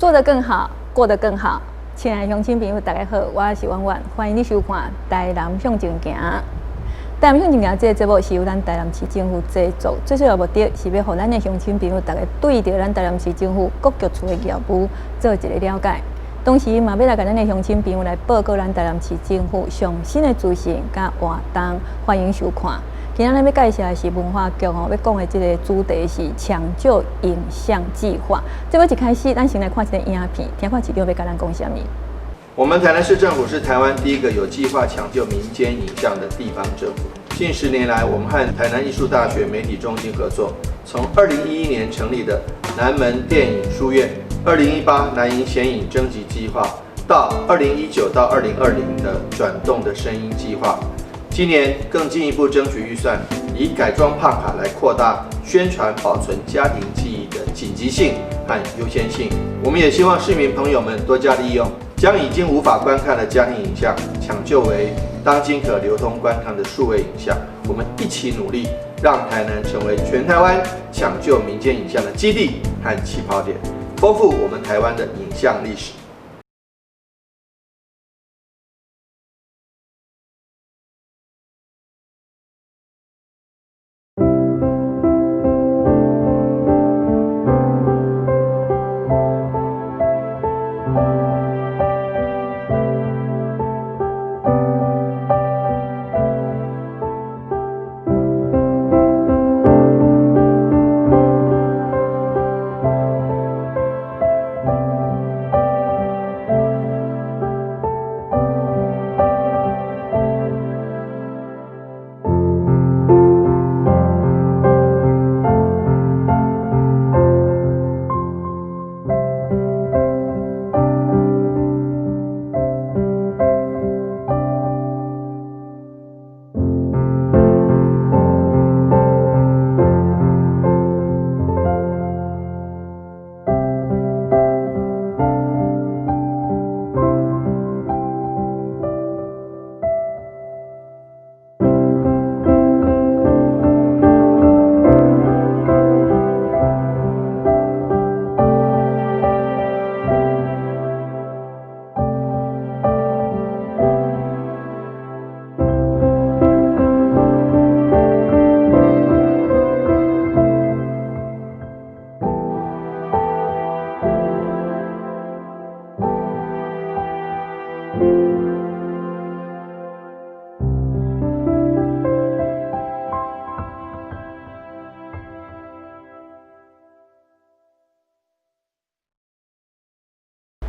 做得更好，过得更好。亲爱的乡亲朋友，大家好，我是婉婉，欢迎你收看《台南向前行》。台南向前行这个节目是由咱台南市政府制作，最主要目的是要让咱的乡亲朋友大家对着咱台南市政府各局处的业务做一个了解。同时嘛，要来甲咱的乡亲朋友来报告咱台南市政府上新的资讯甲活动，欢迎收看。今仔日要介绍的是文化局要讲的这个主题是抢救影像计划。这要一开始，咱先来看一个影片，听看市长要甲咱讲什么。我们台南市政府是台湾第一个有计划抢救民间影像的地方政府。近10年来，我们和台南艺术大学媒体中心合作，从2011年成立的南门电影书院，2018南营显影征集计划，到2019到2020的转动的声音计划。今年更进一步争取预算，以改装胖卡来扩大宣传保存家庭记忆的紧急性和优先性。我们也希望市民朋友们多加利用，将已经无法观看的家庭影像抢救为当今可流通观看的数位影像。我们一起努力，让台南成为全台湾抢救民间影像的基地和起跑点，丰富我们台湾的影像历史。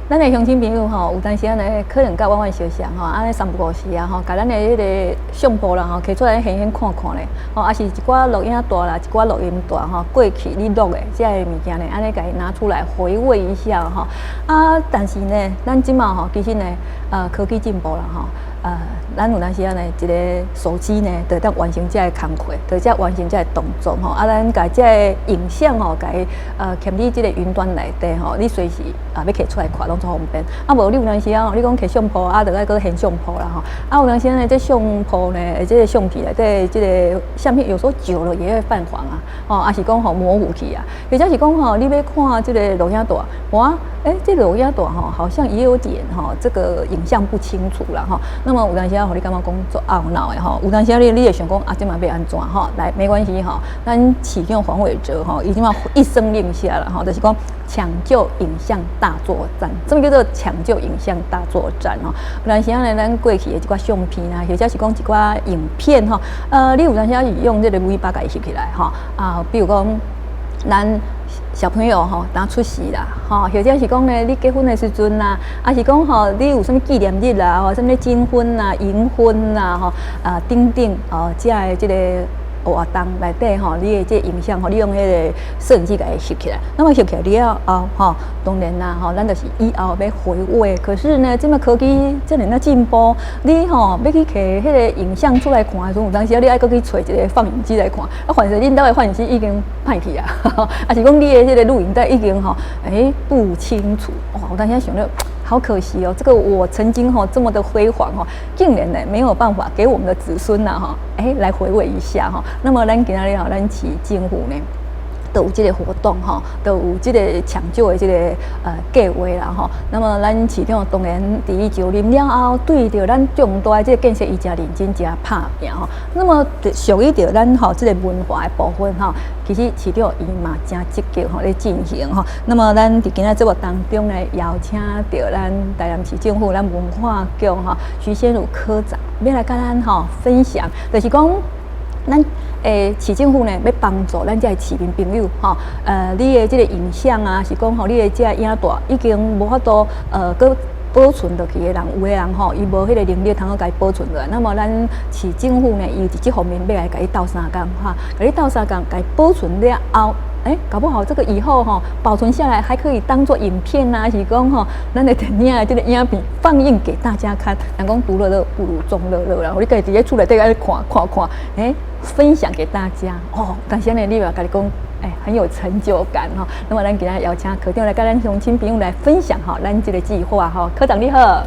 咱的乡亲朋友吼，有当时呢可能甲婉婉相像吼，安尼三不五时啊吼，甲咱的迄个相簿啦吼，摕出来显显看看咧，吼，也是一寡录影带啦，一寡录音带吼，过去你录的这些物件呢，安尼甲伊拿出来回味一下吼。啊，但是呢，咱即马吼，其实呢，科技进步啦吼。咱有当时呢，一个手机呢，就得完成这个工作，就得完成这个动作吼。啊，咱甲这个影像吼，甲伊嵌伫这个云端内底吼，你随时要摕出来看，拢足方便。啊，无你有当时啊，你讲摕相簿啊，就爱搁现相簿啦吼。啊，有当时呢，这相簿呢，这个相片内底这个相片有时候久了也会泛黄啊，哦，啊是讲吼模糊去啊，或者是讲吼，你要看这个录影带，哇，这个录影带吼，好像也有点吼，这个影像不清楚啦吼。那么有当时啊，互你感觉讲做懊恼的吼，有当时啊，你会想讲啊，这嘛要安怎吼？来，没关系吼，咱启用黄伟哲吼，已经嘛一声令下了吼，就是讲抢救影像大作战，什么叫做抢救影像大作战吼？有当时啊呢，咱过去的一寡相片啊，或者是讲一寡影片吼，你有当时啊是用这个V8甲伊翕起来吼，啊，比如讲咱小朋友吼，当出世啦，吼，或者是讲呢，你结婚的时阵啦，啊是讲吼，你有啥物纪念日啦，吼，啥物金婚啦、银婚啦，吼，等等，这的这个活动内底吼，你的这影像吼，你用迄个摄影机给它翕起来，那么翕起来了后，吼，当然啦，吼，咱就是以后要回味。可是呢，这么科技这么进步，你吼要去摕迄个影像出来看的时候，有当时你爱搁去找一个放映机来看，啊，反正恁兜的放映机已经歹去啊，啊是讲你的迄个录影带已经吼，不清楚，哇，我当时想到。好可惜哦，这个我曾经这么的辉煌竟然呢没有办法给我们的子孙来回味一下那么咱今仔日咱市政府呢，都有这个活动哈，都有这个抢救的这个计划啦哈。那么咱市长当然第一就任了后，对着咱众多的这个建设，伊真认真真拍拼哈。那么属于着咱吼这个文化的部分哈，其实市长伊嘛真积极吼咧进行哈。那么咱伫今仔节目当中呢，邀请到咱台南市政府咱文化局哈徐先儒科长，要来跟咱吼分享，就是讲。咱市政府呢要帮助咱这市民朋友吼，你的这个影像啊，是讲吼你的这影带已经无法度搁保存落去的人，有的人吼伊无迄个能力通好甲伊保存落来，那么咱市政府呢，伊伫这方面要来甲伊斗相共哈，甲你斗相共，甲伊保存了后。搞不好这个以后哈保存下来还可以当做影片呐，是讲哈，咱的电影的这个影片放映给大家看。人讲独乐乐不如众乐乐，然后你可以直接出来在那看，分享给大家哦。但是呢，你要跟你讲，很有成就感哈。那么咱给咱邀请科长来跟咱乡亲朋友来分享哈，咱这个计划哈。科长你好，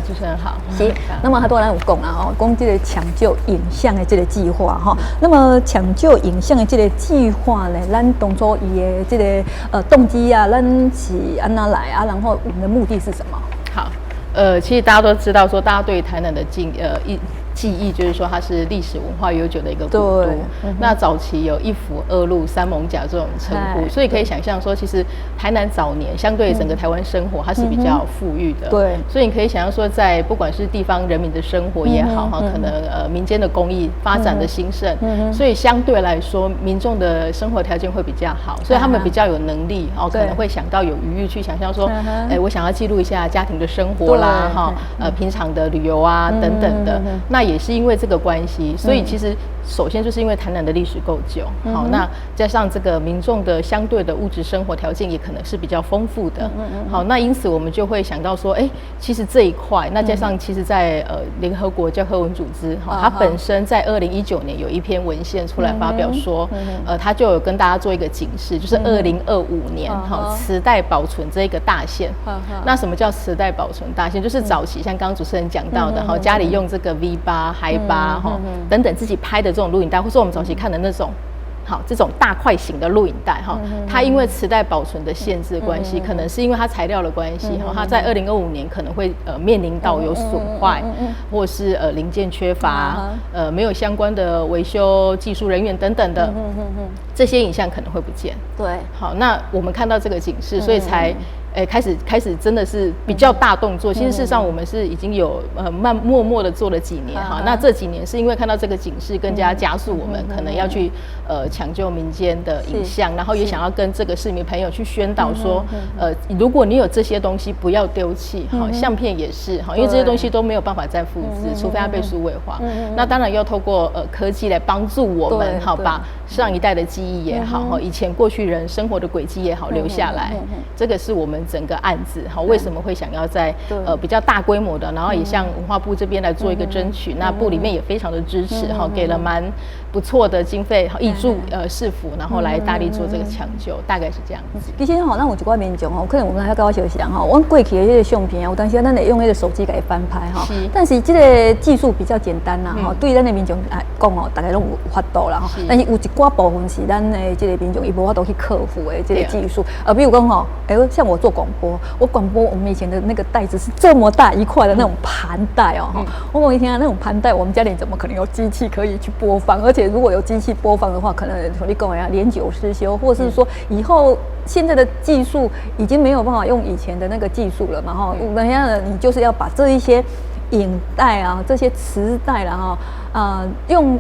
主持人好。是，那么很多人有讲啦吼，讲这个抢救影像的这个计划哈。那么抢救影像的这个计划呢，咱当初伊的这个动机啊，咱是安怎来啊？然后我们的目的是什么？好，其实大家都知道说，大家对台南的记忆就是说它是历史文化悠久的一个古都。那早期有一府二路三艋舺这种称呼，所以可以想象说，其实台南早年相对整个台湾生活，它是比较富裕的。对，所以你可以想象说，在不管是地方人民的生活也好哈，可能民间的工艺发展的兴盛，所以相对来说，民众的生活条件会比较好，所以他们比较有能力可能会想到有余裕去想象说，我想要记录一下家庭的生活啦哈，平常的旅游啊等等的。那也是因为这个关系，所以其实首先就是因为台南的历史够久，好，那加上这个民众的相对的物质生活条件也可能是比较丰富的，好，那因此我们就会想到说，其实这一块，那加上其实在联合国教科文组织，它本身在2019年有一篇文献出来发表说，它就有跟大家做一个警示，就是2025年磁带保存这一个大限。那什么叫磁带保存大限？就是早期像刚刚主持人讲到的，家里用这个 V8、Hi8等等自己拍的这种录影带，或是我们早期看的那种。好，这种大块型的录影带哈，它因为磁带保存的限制关系，可能是因为它材料的关系哈，它在2025年可能会面临到有损坏，或是零件缺乏，没有相关的维修技术人员等等的，这些影像可能会不见。对，好，那我们看到这个警示，所以才。开始真的是比较大动作。其实事实上我们是已经有默默的做了几年哈。那这几年是因为看到这个警示，更加加速我们可能要去抢救民间的影像，然后也想要跟这个市民朋友去宣导说，如果你有这些东西，不要丢弃哈。相片也是哈，因为这些东西都没有办法再复制，除非它被数位化。那当然要透过科技来帮助我们，好把上一代的记忆也好，以前过去人生活的轨迹也好留下来。这个是我们整个案子为什么会想要在比较大规模的，然后也向文化部这边来做一个争取，那部里面也非常的支持给了蛮不错的经费挹注市府，然后来大力做这个抢救，大概是这样子。其实咱有一寡民众可能我们还要跟我相像我过去的那个相片有当时咱会用那个手机给翻拍但是这个技术比较简单啦对咱的民众来讲大家都有法度啦但是有一寡部分是咱的这个民众伊无法度去克服的这个技术比如讲像我做广播，我们以前的那个袋子是这么大一块的那种盘带我某一天那种盘带，我们家里怎么可能有机器可以去播放？而且如果有机器播放的话，可能像你跟我一样年久失修，或是说以后现在的技术已经没有办法用以前的那个技术了嘛等一下你就是要把这一些影带这些磁带用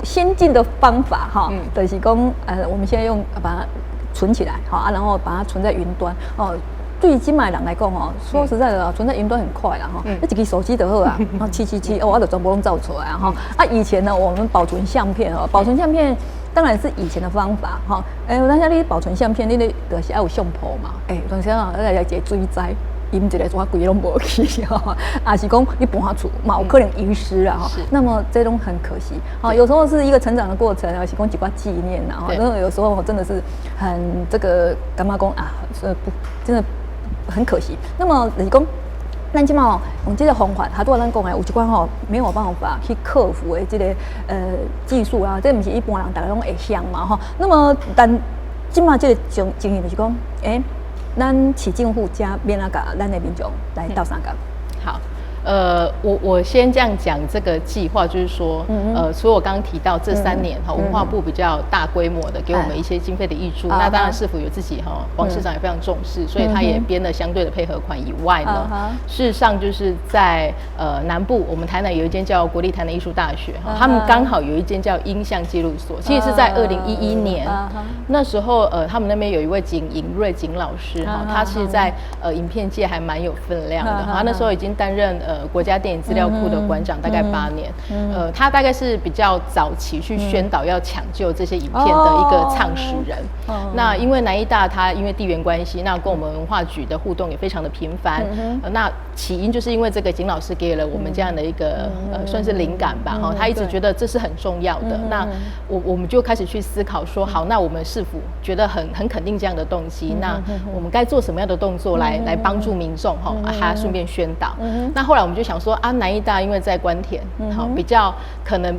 先进的方法就是讲我们现在用把它存起来然后把它存在云端对于今的人来讲说实在的存在云端很快啦那一个手机就好啊777我就全部都照出来以前呢我们保存相片当然是以前的方法有当时你保存相片你就是要有相簿嘛有当时来一个水灾淹一个怎规拢无去还是讲你搬厝嘛有可能遗失啊那么这种很可惜有时候是一个成长的过程是讲一寡纪念那有时候真的是很这个干妈讲真的很可惜。那么就是讲咱即马用这个方法，他对咱讲有一款没有办法去克服的这个技术这不是一般人大家拢会想嘛那么但即马这个情形就是讲，咱市政府加免啊，甲咱的民众来斗相共。好。我先这样讲这个计划，就是说，除了我刚刚提到这3年文化部比较大规模的给我们一些经费的挹注，那当然市府有自己王市长也非常重视，所以他也编了相对的配合款以外呢，事实上就是在南部，我们台南有一间叫国立台南艺术大学，他们刚好有一间叫音像纪录所，其实是在2011年，那时候他们那边有一位景瑞老师他是在影片界还蛮有分量的，他那时候已经担任国家电影资料库的馆长大概8年，他大概是比较早期去宣导要抢救这些影片的一个创始人。那因为南艺大他因为地缘关系，那跟我们文化局的互动也非常的频繁。那起因就是因为这个景老师给了我们这样的一个算是灵感吧，他一直觉得这是很重要的。那我们就开始去思考说，好，那我们市府觉得很肯定这样的动机，那我们该做什么样的动作来帮助民众还顺便宣导。那后来我们就想说南艺大因为在关田，比较可能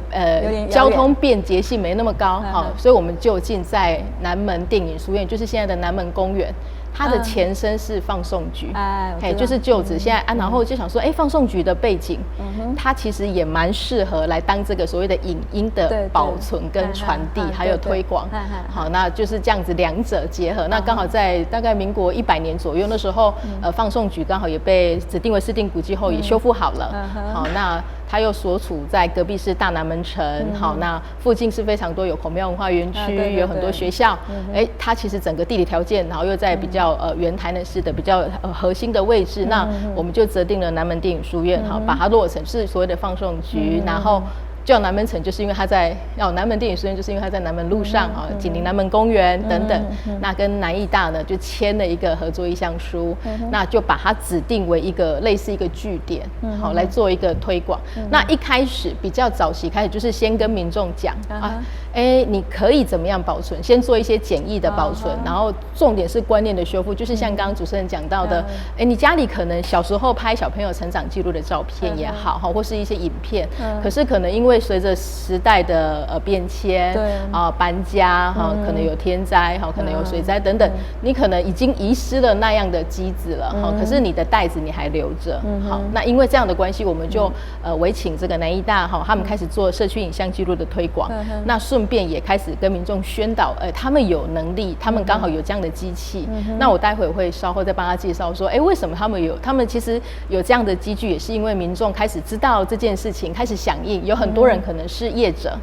交通便捷性没那么高，所以我们就近在南门电影书院，就是现在的南门公园。它的前身是放送局，就是旧址。现在然后就想说，放送局的背景，它其实也蛮适合来当这个所谓的影音的保存跟传递，还有推广。好，那就是这样子两者结合。那刚好在大概民国100年左右，那时候放送局刚好也被指定为市定古迹后也修复好了。好，那它又所处在隔壁是大南门城，好，那附近是非常多有孔庙文化园区，有很多学校，它其实整个地理条件，然后又在比较原台南市的比较核心的位置，那我们就择定了南门电影书院，好，把它落成是所谓的放送局，然后。叫南门城，就是因为它在南门电影书院，就是因为它在南门路上紧邻南门公园等等。那跟南艺大呢就签了一个合作意向书，那就把它指定为一个类似一个据点，好来做一个推广。那一开始比较早期开始就是先跟民众讲你可以怎么样保存，先做一些简易的保存，然后重点是观念的修复，就是像刚刚主持人讲到的，你家里可能小时候拍小朋友成长记录的照片也好，或是一些影片，可是可能因为随着时代的变迁，搬家可能有天灾可能有水灾等等，你可能已经遗失了那样的机子了可是你的袋子你还留着好，那因为这样的关系，我们就委请这个南艺大他们开始做社区影像记录的推广，那顺便也开始跟民众宣导，他们有能力，他们刚好有这样的机器，那我待会会稍后再帮他介绍说，为什么他们其实有这样的机具，也是因为民众开始知道这件事情，开始响应，有很多人可能是业者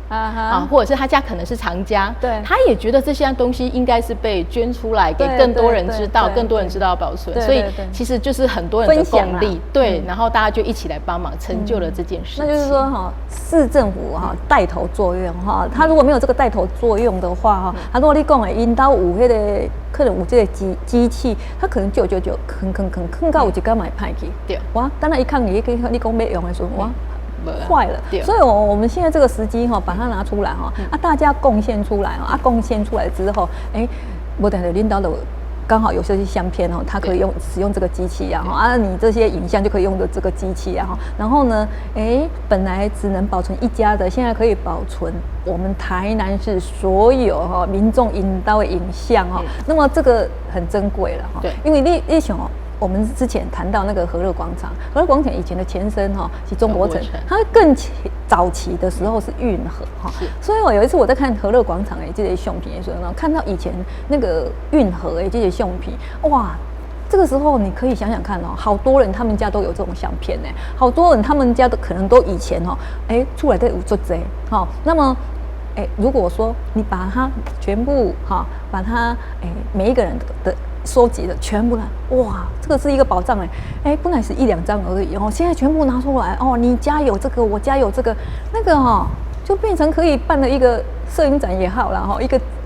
或者是他家可能是藏家，对，他也觉得这些东西应该是被捐出来给更多人知道，更多人知道保存，所以其实就是很多人的共力，对，然后大家就一起来帮忙成就了这件事情。那就是说市政府带头作用他如果没有这个带头作用的话他如果你讲的引导有那个可能有这个机器，他可能就坑到有一天买歹去，对，哇，等下一看你讲要用的时候，哇。坏了，所以我们现在这个时机把它拿出来大家贡献出来贡献出来之后，我等下领导的刚好有些相片它可以使用这个机器你这些影像就可以用的这个机器然后呢，本来只能保存一家的，现在可以保存我们台南市所有民众引导的影像那么这个很珍贵了对，因为你想我们之前谈到那个和乐广场，和乐广场以前的前身是中国城，它更早期的时候是运河所以我有一次我在看和乐广场这些相片的时候，看到以前那个运河这些相片，哇！这个时候你可以想想看好多人他们家都有这种相片好多人他们家都可能都以前出来的有做贼那么如果说你把它全部把它每一个人的收集的全部哇，这个是一个宝藏本来是1、2张而已现在全部拿出来你家有这个，我家有这个，那个就变成可以办了一个摄影展也好啦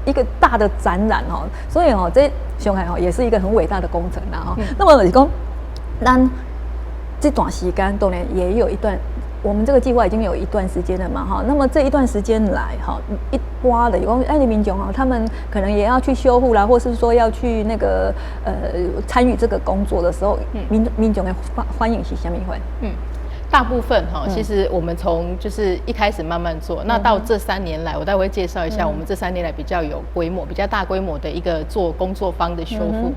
一个大的展览所以这上海也是一个很伟大的工程啦那么就是说，咱这段时间当然也有一段。我们这个计划已经有一段时间了嘛那么这一段时间来一般的有你民众他们可能也要去修复啦，或是说要去那个参与这个工作的时候，民众的欢迎是什么会？大部分其实我们从就是一开始慢慢做，那到这3年来，我待会会介绍一下我们这3年来比较有规模、比较大规模的一个做工作坊的修复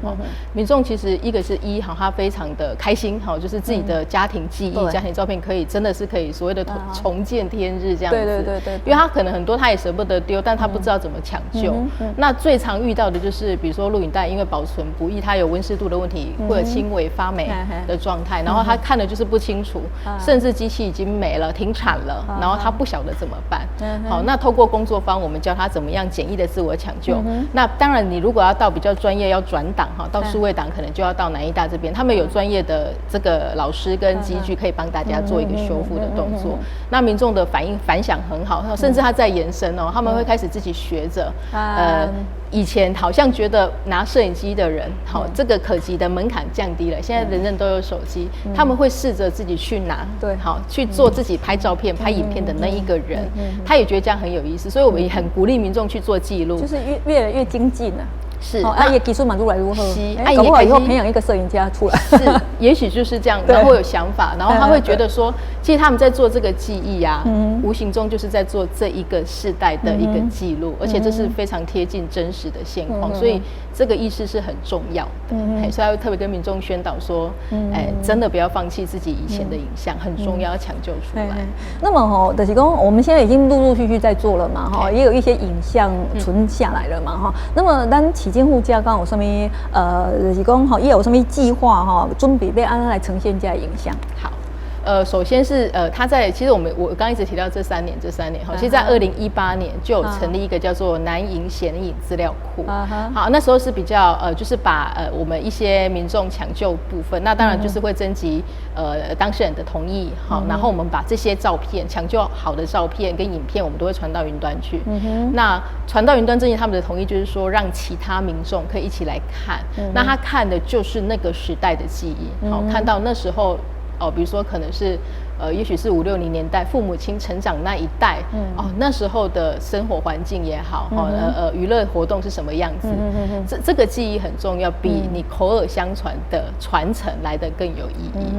民众其实一个是他非常的开心就是自己的家庭记忆、家庭照片真的是可以所谓的重见天日这样子。对，因为他可能很多他也舍不得丢，但他不知道怎么抢救。那最常遇到的就是比如说录影带，因为保存不易，它有温湿度的问题，会有轻微发霉的状态，然后他看的就是不清楚。甚至机器已经没了、停产了，然后他不晓得怎么办。好，那透过工作坊，我们教他怎么样简易的自我抢救。那当然，你如果要到比较专业，要转档到数位档，可能就要到南医大这边，他们有专业的这个老师跟机具，可以帮大家做一个修复的动作。那民众的反响很好，甚至他在延伸他们会开始自己学着。以前好像觉得拿摄影机的人，这个可及的门槛降低了，现在人人都有手机，他们会试着自己去拿，去做自己拍照片、拍影片的那一个人，他也觉得这样很有意思，所以我们也很鼓励民众去做记录，就是越来越精进了。是，也技术嘛越来越好，搞不好以后培养一个摄影家出来，是，也许就是这样，然后有想法，然后他会觉得说，其实他们在做这个记忆啊，无形中就是在做这一个世代的一个记录，而且这是非常贴近真实的现况，所以这个意识是很重要的，所以他会特别跟民众宣导说，真的不要放弃自己以前的影像，很重要，要抢救出来。那么就是说我们现在已经陆陆续续在做了嘛，也有一些影像存下来了嘛，那么咱起监护家刚有什么就是讲也有什么计划准备要按来呈现这影像？好。首先是他其实我刚一直提到这3年，其实在2018年就有成立一个叫做南营显影资料库。好，那时候是比较就是把我们一些民众抢救部分，那当然就是会征集当事人的同意，好，然后我们把这些照片抢救好的照片跟影片，我们都会传到云端去。那传到云端征集他们的同意，就是说让其他民众可以一起来看，那他看的就是那个时代的记忆，好，看到那时候。比如说可能是也许是50、60年代父母亲成长那一代，那时候的生活环境也好，娱乐活动是什么样子，这个记忆很重要，比你口耳相传的传承来得更有意义。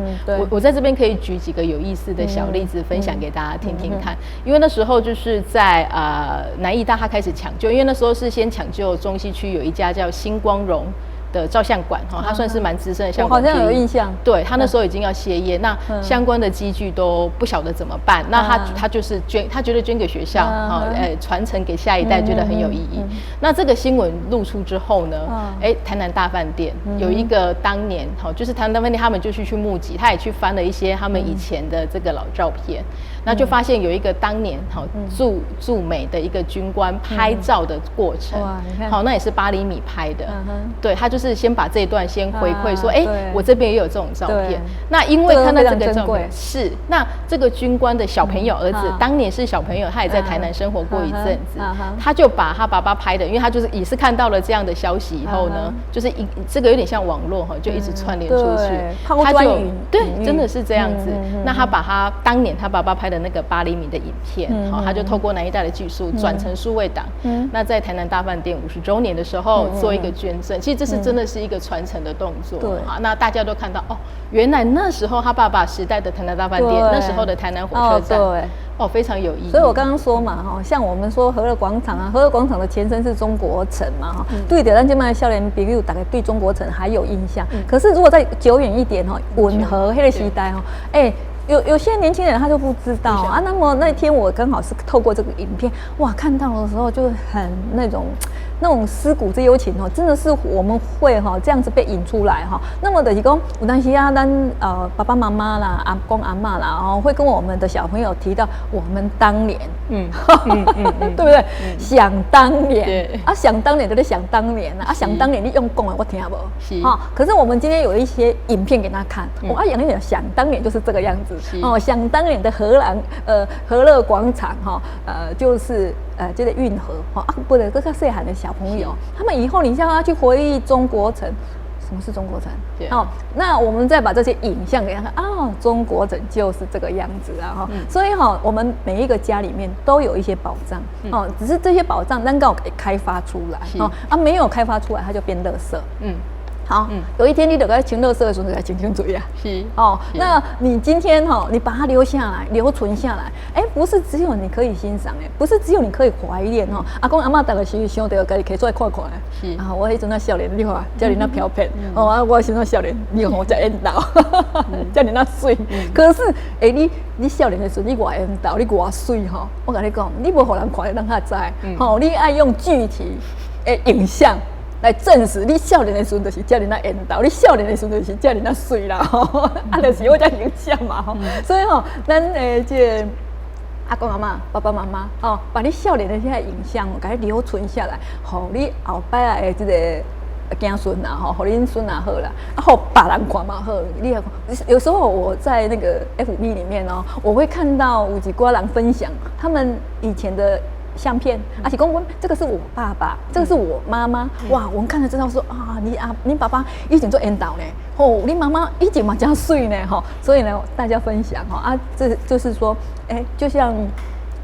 我在这边可以举几个有意思的小例子分享给大家听听看，因为那时候就是在南艺大他开始抢救，因为那时候是先抢救中西区有一家叫新光荣的照相馆，它算是蛮资深的相馆，我好像有印象。对，他那时候已经要歇业，那相关的机具都不晓得怎么办，那他就是他觉得捐给学校，传承给下一代，觉得很有意义。那这个新闻露出之后呢，台南大饭店有一个当年，就是台南大饭店他们就去募集，他也去翻了一些他们以前的这个老照片，那就发现有一个当年驻美的一个军官拍照的过程，好，那也是8厘米拍的，对，他就是先把这一段先回馈说，我这边也有这种照片。那因为看到这个照片是，那这个军官的小朋友儿子当年是小朋友，他也在台南生活过一阵子，他就把他爸爸拍的，因为他就是也是看到了这样的消息以后呢，就是这个有点像网络就一直串联出去，他就对，真的是这样子。那他把他当年他爸爸拍的那个8厘米的影片，他就透过南艺大的技术转成数位档，那在台南大饭店50周年的时候做一个捐赠，其实这是真的是一个传承的动作。那大家都看到原来那时候他爸爸时代的台南大饭店，那时候的台南火车站，非常有意义。所以我刚刚说嘛，像我们说和乐广场和乐广场的前身是中国城嘛，对的，咱这卖少年朋友大概对中国城还有印象。可是如果再久远一点吻合那个时代有些年轻人他就不知道啊。那么那天我刚好是透过这个影片，看到的时候就很那种思古之幽情真的是我们会这样子被引出来那么就是说有当时咱爸爸妈妈啦、阿公阿嬷啦会跟我们的小朋友提到我们当年，对不对？想当年想当年就在想当年想当年你用讲的我听不可是我们今天有一些影片给他看，想当年就是这个样子想当年的和乐广场就是这个运河不对，这个细汉的小朋友，他们以后你叫他去回忆中国城，什么是中国城？那我们再把这些影像给他看中国城就是这个样子所以我们每一个家里面都有一些宝藏只是这些宝藏咱刚好给开发出来没有开发出来它就变垃圾好，有一天你就该清垃圾的时候就来清清嘴啊。是哦，那你今天你把它留下来，留存下来，不是只有你可以欣赏，不是只有你可以怀念阿公阿嬷大概是想到家己可以出来看看是啊，我迄阵少年你看，遮尔那飘撇，我现在少年，你看我遮缘投，遮尔那水。可是你少年的时候，你外缘投，你外水我跟你讲，你无互人看，让他知你爱用具体的影像。来证实你少年的时候就是遮尔那缘投，你少年的时候就是遮尔那水啦就是我遮影响嘛所以咱这阿公阿嬷、爸爸妈妈把你少年的这些影像，给它留存下来，互你后摆的这个子孙啊，互恁孙啊好啦，互别人看嘛好。你有时候我在那个 FB 里面我会看到有几个人分享他们以前的相片，而且讲这个是我爸爸，这个是我妈妈，哇，我们看了知道说你爸爸以前做缘投呢，你妈妈以前嘛真水呢，所以呢大家分享这就是说，就像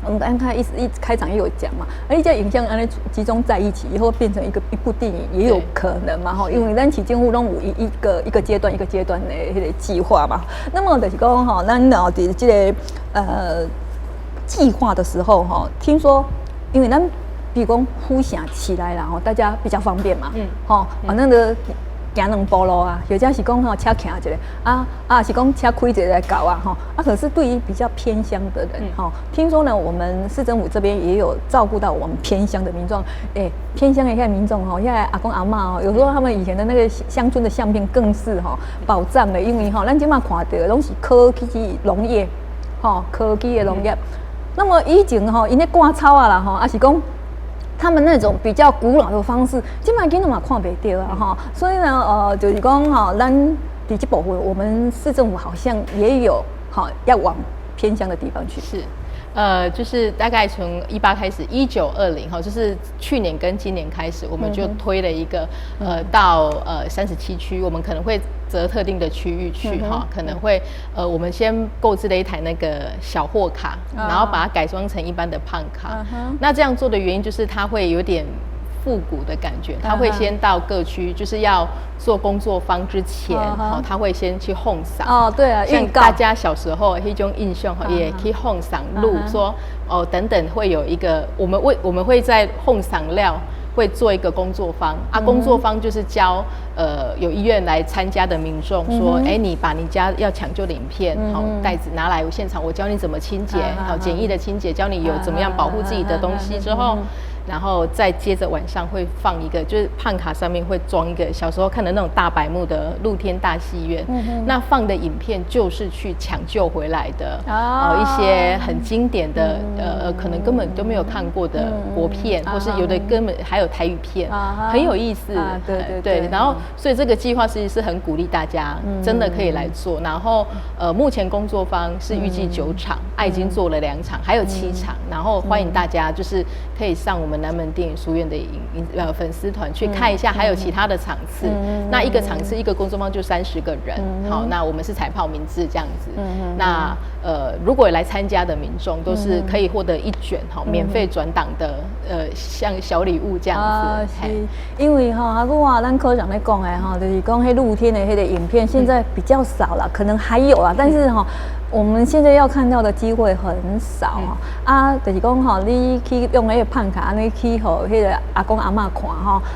我们刚才一开场也有讲嘛，你这影像集中在一起以后变成一部电影也有可能嘛因为咱市政府拢有一个阶段的迄个计划嘛，那么就是讲咱伫这个计划的时候听说，因为咱比如讲呼响起来啦大家比较方便嘛，反正的行两步路啊，或者是讲车行一个是讲车开一个来搞可是对于比较偏乡的人听说呢，我们市政府这边也有照顾到我们偏乡的民众，偏乡的现在民众现在阿公阿嬷有时候他们以前的那个乡村的相片更是保障的，因为咱今嘛看到拢是科技农业科技的农业。那么以前因咧割草啊啦还是讲他们那种比较古老的方式，现在囡仔嘛看不到啊所以呢就是讲咱伫这部分，我们市政府好像也有要往偏乡的地方去。是。就是大概从18开始，1920就是去年跟今年开始，我们就推了一个到37区，我们可能会择特定的区域去可能会我们先购置了一台那个小货卡，然后把它改装成一般的胖卡。那这样做的原因就是它会有点复古的感觉，他会先到各区，就是要做工作坊之前，他会先去哄嗓。对啊，像大家小时候那种印象，也可以哄嗓录说等等，会有一个我们会在哄嗓料会做一个工作坊工作坊就是教有意愿来参加的民众说，你把你家要抢救的影片袋子拿来现场，我教你怎么清洁，简易的清洁，教你有怎么样保护自己的东西之后。然后再接着晚上会放一个，就是胖卡上面会装一个小时候看的那种大白幕的露天大戏院，那放的影片就是去抢救回来的一些很经典的可能根本都没有看过的国片，或是有的根本还有台语片，很有意思。对，然后所以这个计划其实是很鼓励大家真的可以来做。然后目前工作坊是预计9场，已经做了2场，还有7场，然后欢迎大家就是可以上我们南门电影书院的粉丝团去看一下，还有其他的场次。那一个场次一个工作坊就30个人，好，那我们是采泡名字这样子。那如果来参加的民众都是可以获得1卷免费转档的像小礼物这样子。是因为咱科长在讲的就是讲迄露天的迄个影片现在比较少了，可能还有啦，但是我们现在要看到的机会很少就是讲你去用那个胖卡，你去给那个阿公阿嬷看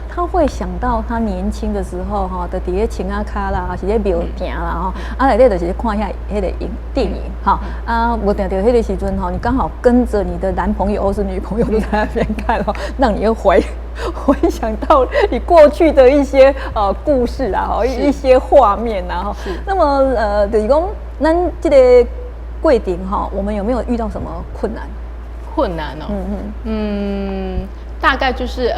他会想到他年轻的时候就伫咧青仔卡啦，是咧庙埕啦内底就是看遐迄个电影无定到迄个时阵你刚好跟着你的男朋友或是女朋友都在那边看让你回想到你过去的一些故事一些画面那么就是讲咱这个过程我们有没有遇到什么困难？大概就是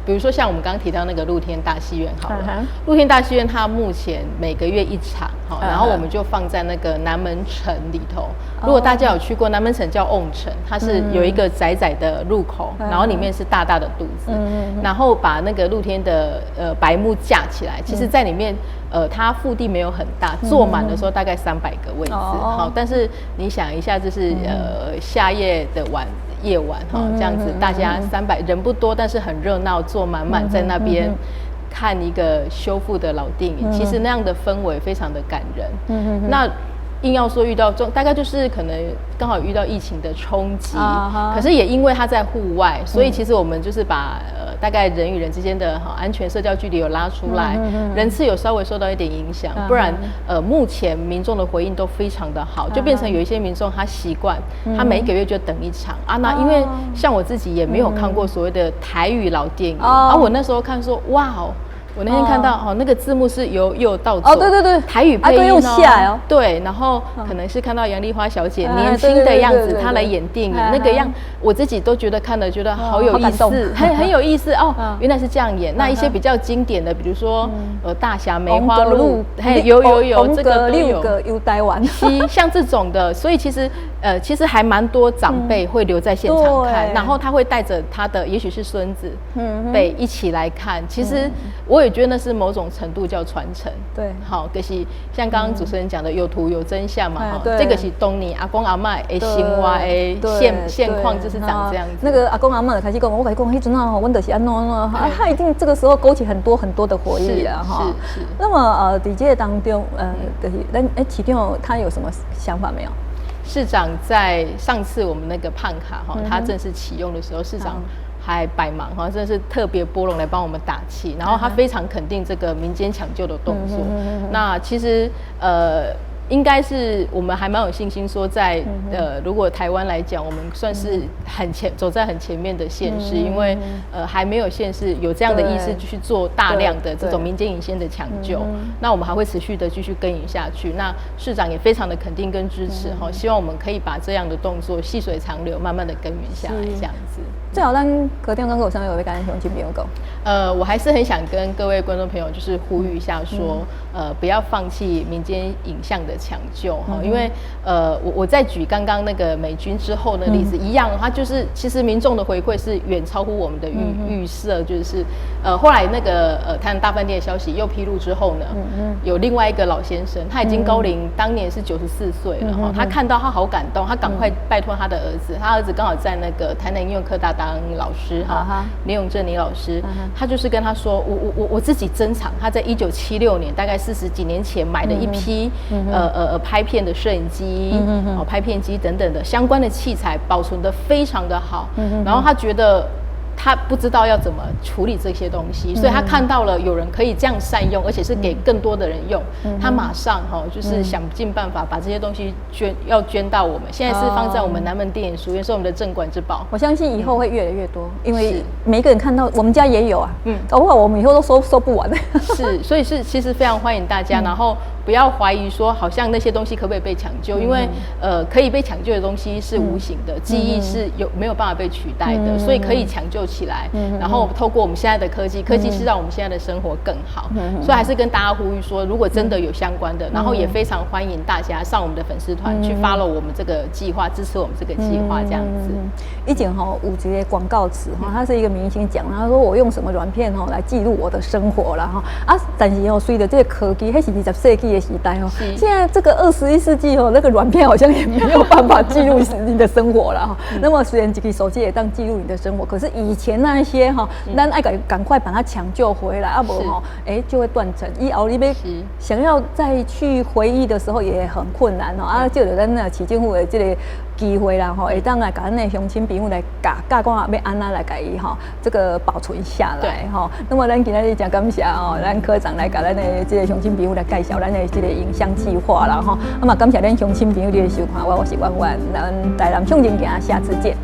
比如说像我们刚刚提到那个露天大戏院好了，露天大戏院它目前每个月1场然后我们就放在那个南门城里头。如果大家有去过南门城叫瓮城，它是有一个窄窄的入口，然后里面是大大的肚子，然后把那个露天的白幕架起来，其实在里面它腹地没有很大，坐满的时候大概300个位置好，但是你想一下，这是夏夜的夜晚这样子，大家300人不多，但是很热闹，坐满满在那边看一个修复的老电影，其实那样的氛围非常的感人。那硬要说遇到大概就是可能刚好遇到疫情的冲击，可是也因为他在户外，所以其实我们就是把大概人与人之间的安全社交距离有拉出来，人次有稍微受到一点影响，不然目前民众的回应都非常的好，就变成有一些民众他习惯，他每一个月就等一场啊。那因为像我自己也没有看过所谓的台语老电影，我那时候看说哇哦。我那天看到那个字幕是由右到左，对，台语配音用下哦，对，然后可能是看到杨丽花小姐年轻的样子，她来演电影那个样，我自己都觉得看了觉得好有意思，很有意思哦，原来是这样演。那一些比较经典的，比如说大侠梅花鹿，有这个都有有台湾，像这种的，所以其实还蛮多长辈会留在现场看，然后他会带着他的也许是孙子辈一起来看。其实我也觉得那是某种程度叫传承。对，好，可是像刚刚主持人讲的有图有真相嘛，这个是东尼阿公阿嬷的生活的现况就是长这样子。那个阿公阿嬷就开始讲，我跟你讲，迄阵啊，我就是安怎，他一定这个时候勾起很多的回忆了哈。是。那么在这个当中，就是市长他有什么想法没有？市长在上次我们那个胖卡他正式启用的时候，市长还百忙真的是特别拨笼来帮我们打气，然后他非常肯定这个民间抢救的动作。那其实应该是我们还蛮有信心说在如果台湾来讲，我们算是走在很前面的县市，因为还没有县市有这样的意识去做大量的这种民间引先的抢救。那我们还会持续的继续耕耘下去。那市长也非常的肯定跟支持希望我们可以把这样的动作细水长流，慢慢的耕耘下来这样子。最好咱隔天刚有上面有被感染熊群朋友讲，我还是很想跟各位观众朋友就是呼吁一下说，不要放弃民间影像的抢救因为我再举刚刚那个美军之后的例子一样，它就是其实民众的回馈是远超乎我们的预设，就是后来那个台南大饭店的消息又披露之后呢，有另外一个老先生，他已经高龄，当年是94岁了他看到他好感动，他赶快拜托他的儿子，他儿子刚好在那个台南应用科大当老师林永正李老师，他就是跟他说，我自己珍藏他在1976年大概40几年前买的一批拍片的摄影机拍片机等等的相关的器材保存得非常的好，然后他觉得他不知道要怎么处理这些东西，所以他看到了有人可以这样善用，而且是给更多的人用，他马上就是想尽办法把这些东西捐到我们，现在是放在我们南门电影书院，是我们的镇馆之宝。我相信以后会越来越多，因为每一个人看到，我们家也有啊，搞不好我们以后都收不完。是，所以是其实非常欢迎大家，然后不要怀疑说好像那些东西可不可以被抢救，因为可以被抢救的东西是无形的，记忆是没有办法被取代的，所以可以抢救起来，然后透过我们现在的科技是让我们现在的生活更好，所以还是跟大家呼吁说，如果真的有相关的，然后也非常欢迎大家上我们的粉丝团去 follow 我们这个计划，支持我们这个计划这样子。以前有一个广告词他是一个明星讲，他说我用什么软片来记录我的生活啦但是随着这个科技，那是20世纪的时代现在这个21世纪那个软片好像也没有办法记录你的生活了那么虽然一个手机也当记录你的生活，可是以前那些咱爱赶快把它抢救回来，不就会断层。以后你想要再去回忆的时候也很困难就有咱市政府的这个机会啦会当来把咱的乡亲朋友来教讲要安怎来给伊这个保存下来那么咱今天真感谢咱科长来给咱的这个乡亲朋友来介绍咱的这个影像计划啦那么感谢咱乡亲朋友的收看，我是婉婉，咱台南向前行，下次见。